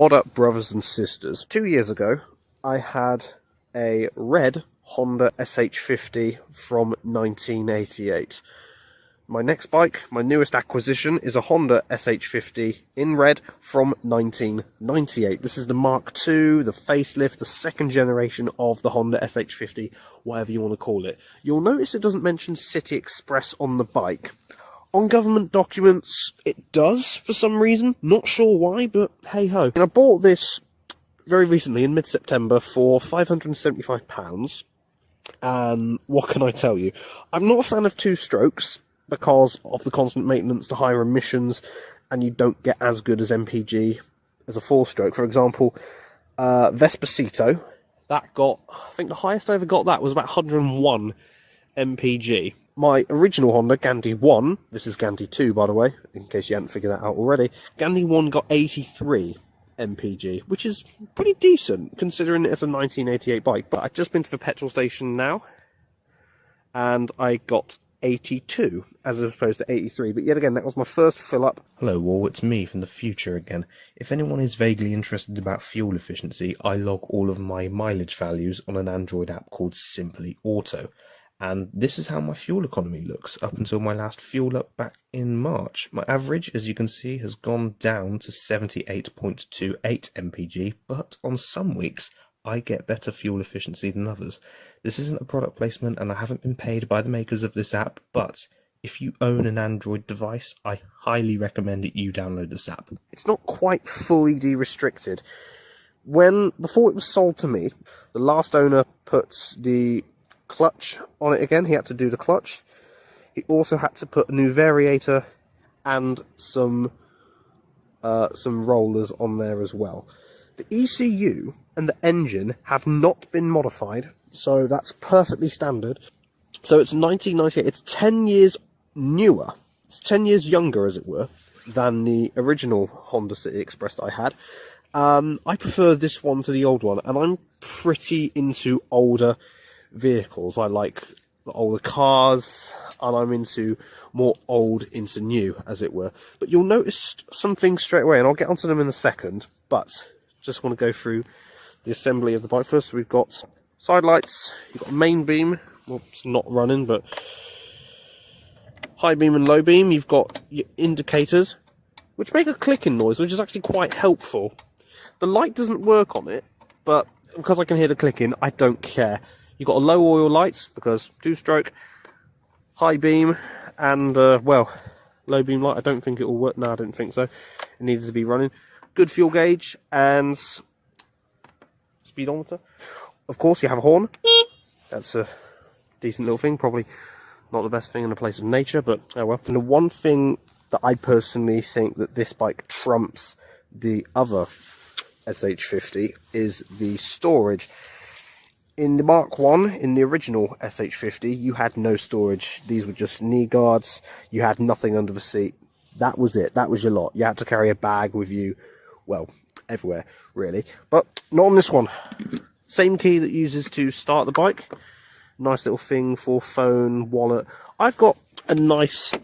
What up, brothers and sisters? 2 years ago, I had a red Honda SH50 from 1988. My next bike, my newest acquisition, is a Honda SH50 in red from 1998. This is the Mark II, the facelift, the second generation of the Honda SH50, whatever you want to call it. You'll notice it doesn't mention City Express on the bike. On government documents, it does, for some reason. Not sure why, but hey-ho. And I bought this very recently, in mid-September, for £575. And what can I tell you? I'm not a fan of two-strokes, because of the constant maintenance, the higher emissions, and you don't get as good as MPG as a four-stroke. For example, Vespacito, that got, I think the highest I ever got that was about 101 MPG. My original Honda, Gandhi 1, this is Gandhi 2 by the way, in case you hadn't figured that out already, Gandhi 1 got 83 MPG, which is pretty decent considering it's a 1988 bike. But I've just been to the petrol station now, and I got 82 as opposed to 83, but yet again that was my first fill up. Hello all, it's me from the future again. If anyone is vaguely interested about fuel efficiency, I log all of my mileage values on an Android app called Simply Auto. And this is how my fuel economy looks up until my last fuel up back in March. My average, as you can see, has gone down to 78.28 mpg, but on some weeks I get better fuel efficiency than others. This isn't a product placement and I haven't been paid by the makers of this app, but if you own an Android device, I highly recommend that you download this app. It's not quite fully de-restricted. Before it was sold to me, the last owner put the clutch on it again. He had to do the clutch. He also had to put a new variator and some rollers on there as well. The ECU and the engine have not been modified, so that's perfectly standard. So it's 1998. It's 10 years newer. It's 10 years younger, as it were, than the original Honda City Express that I had. I prefer this one to the old one, and I'm pretty into older vehicles. I like the older cars, and I'm into more old into new, as it were. But you'll notice some things straight away, and I'll get onto them in a second, but just want to go through the assembly of the bike. First, we've got side lights, you've got main beam, well, it's not running, but high beam and low beam. You've got your indicators, which make a clicking noise, which is actually quite helpful. The light doesn't work on it, but because I can hear the clicking, I don't care. You've got a low oil lights, because two-stroke, high beam, and, well, low beam light. I don't think it will work. No, I don't think so. It needs to be running. Good fuel gauge, and speedometer. Of course, you have a horn. That's a decent little thing. Probably not the best thing in a place of nature, but oh well. And the one thing that I personally think that this bike trumps the other SH50 is the storage. In the Mark I, in the original SH50, you had no storage. These were just knee guards. You had nothing under the seat. That was it. That was your lot. You had to carry a bag with you, well, everywhere, really. But not on this one. Same key that uses to start the bike. Nice little thing for phone, wallet. I've got a nice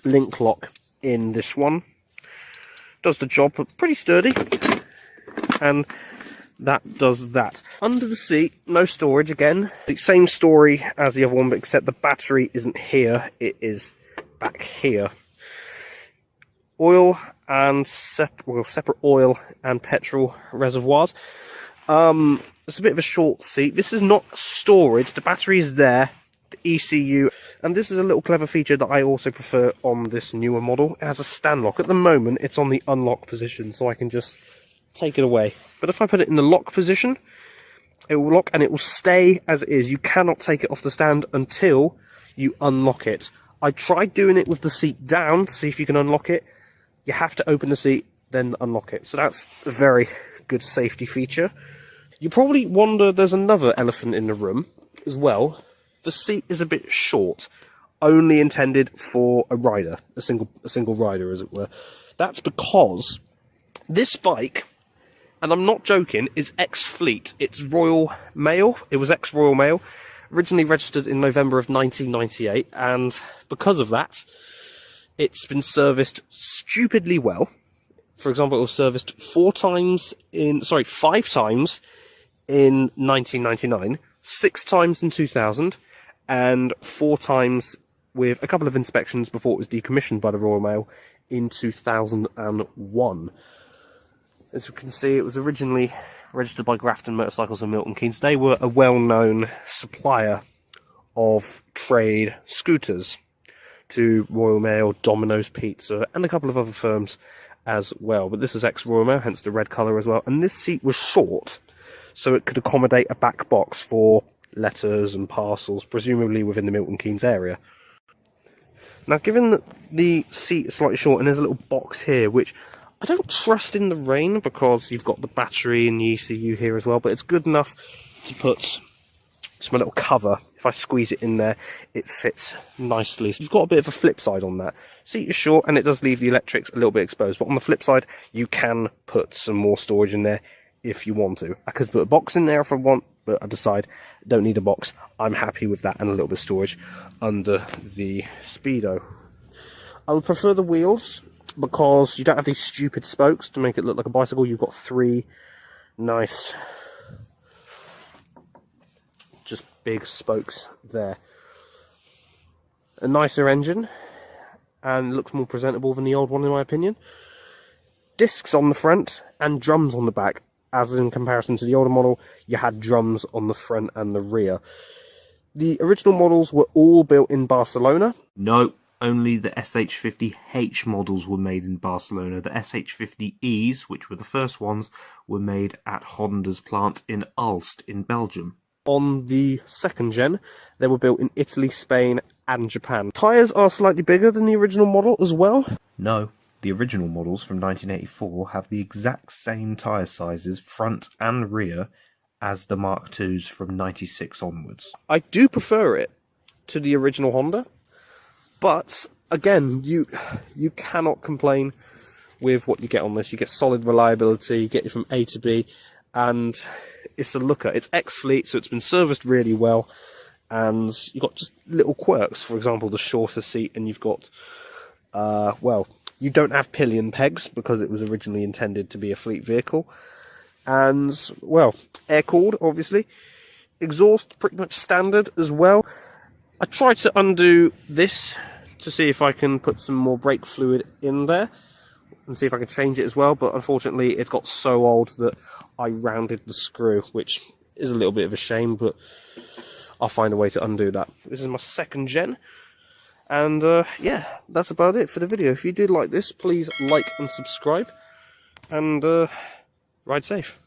link lock in this one. Does the job, but pretty sturdy. And that does that. Under the seat, no storage again. The same story as the other one, but except the battery isn't here. It is back here. Oil and separate oil and petrol reservoirs. It's a bit of a short seat. This is not storage. The battery is there. The ECU, and this is a little clever feature that I also prefer on this newer model. It has a stand lock. At the moment, it's on the unlock position, so I can just take it away. But if I put it in the lock position, it will lock and it will stay as it is. You cannot take it off the stand until you unlock it. I tried doing it with the seat down to see if you can unlock it. You have to open the seat, then unlock it. So that's a very good safety feature. You probably wonder, there's another elephant in the room as well. The seat is a bit short, only intended for a rider, a single rider, as it were. That's because this bike, and I'm not joking, is ex-Fleet. It's Royal Mail. It was ex-Royal Mail, originally registered in November of 1998, and because of that, it's been serviced stupidly well. For example, it was serviced 5 times in 1999, 6 times in 2000, and 4 times with a couple of inspections before it was decommissioned by the Royal Mail in 2001. As you can see, it was originally registered by Grafton Motorcycles and Milton Keynes. They were a well-known supplier of trade scooters to Royal Mail, Domino's Pizza, and a couple of other firms as well. But this is ex-Royal Mail, hence the red colour as well. And this seat was short, so it could accommodate a back box for letters and parcels, presumably within the Milton Keynes area. Now, given that the seat is slightly short and there's a little box here, which I don't trust in the rain because you've got the battery and the ECU here as well, but it's good enough to put some little cover. If I squeeze it in there, it fits nicely. So you've got a bit of a flip side on that. Seat is short and it does leave the electrics a little bit exposed, but on the flip side, you can put some more storage in there if you want to. I could put a box in there if I want, but I decide I don't need a box. I'm happy with that and a little bit of storage under the Speedo. I would prefer the wheels because you don't have these stupid spokes to make it look like a bicycle. You've got 3 nice, just big spokes there. A nicer engine and looks more presentable than the old one in my opinion. Discs on the front and drums on the back. As in comparison to the older model, you had drums on the front and the rear. The original models were all built in Barcelona. No, only the SH50H models were made in Barcelona. The SH50Es, which were the first ones, were made at Honda's plant in Aalst in Belgium. On the second gen, they were built in Italy, Spain and Japan. Tyres are slightly bigger than the original model as well. No. The original models from 1984 have the exact same tyre sizes, front and rear, as the Mark IIs from 96 onwards. I do prefer it to the original Honda, but again, you cannot complain with what you get on this. You get solid reliability, you get it from A to B, and it's a looker. It's ex-fleet, so it's been serviced really well, and you've got just little quirks. For example, the shorter seat, and you've got, well, you don't have pillion pegs because it was originally intended to be a fleet vehicle. And, well, air-cooled, obviously. Exhaust, pretty much standard as well. I tried to undo this to see if I can put some more brake fluid in there and see if I can change it as well, but unfortunately it got so old that I rounded the screw, which is a little bit of a shame, but I'll find a way to undo that. This is my second gen. And yeah, that's about it for the video. If you did like this, please like and subscribe, and ride safe.